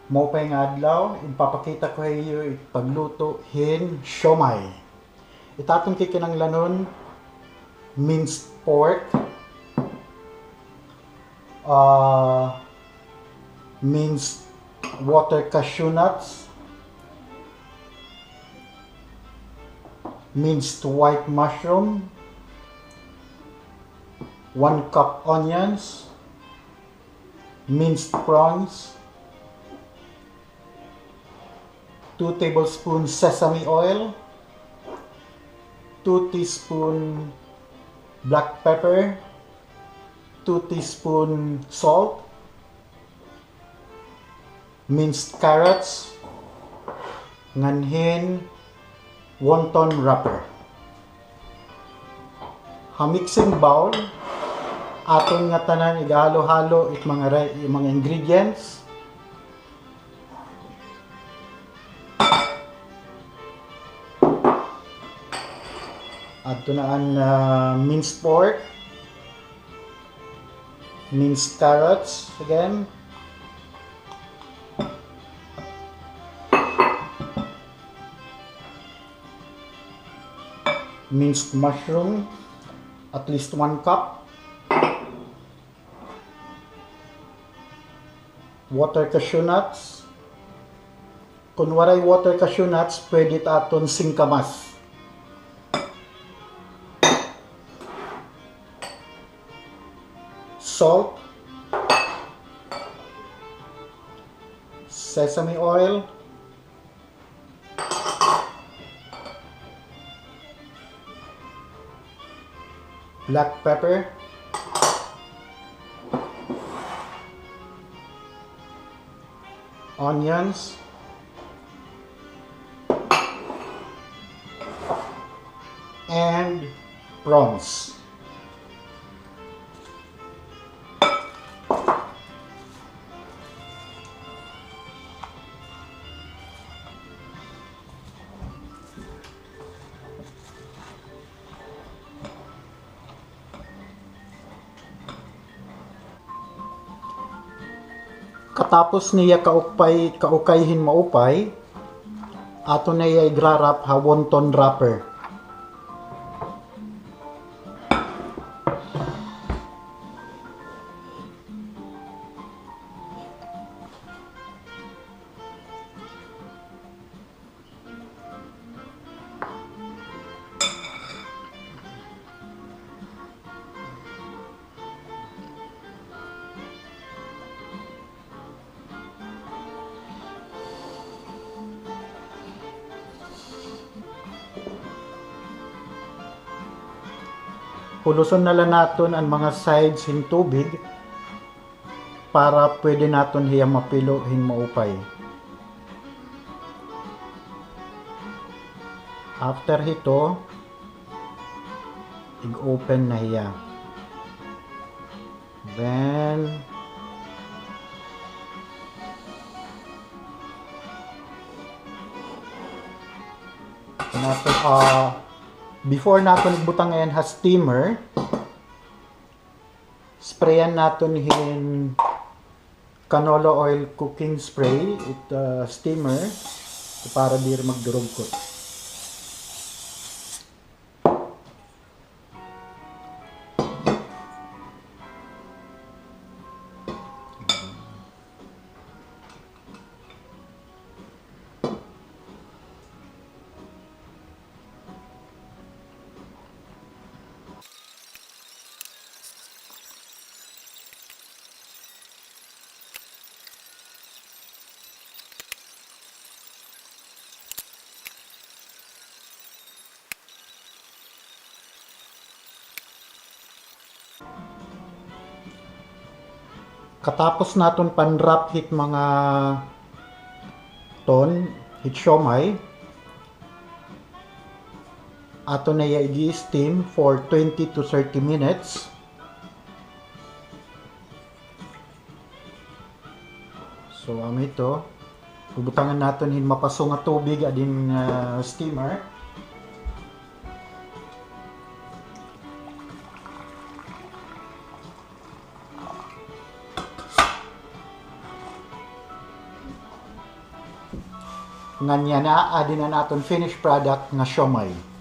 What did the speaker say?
Maupay nga adlaw, ipapakita ko kayo pagluto hin siomai. Itatong kikinanglanon minced pork, minced water cashew nuts, minced white mushroom, 1 cup onions, minced prawns, 2 tablespoons sesame oil, 2 teaspoon black pepper, 2 teaspoon salt, minced carrots, nganhin wonton wrapper. Ha mixing bowl, aton nga tanan igahalo-halo it mga ingredients. Adto na ang minced pork, minced carrots again, minced mushroom, at least 1 cup, water cashew nuts. Kung waray water cashew nuts, pwede aton singkamas. Salt, sesame oil, black pepper, onions, and prawns. Katapos niya kaukayhin maupay, ato na iya igrarap ha wonton wrapper. Puluson na lang natin ang mga sides hin tubig para pwede natin hiya mapilo hin maupay. After hito, i-open na hiya. Then before natin igbutang ngayon ha steamer, sprayan natin hin canola oil cooking spray steamer para dir magdurog ko. Katapos naton pan-wrap hit mga ton hit siomai, ato na i-steam for 20 to 30 minutes. So ito, bubutangan natin hin mapaso nga tubig adin steamer. Nga niya na adi na naton finished product nga siomai.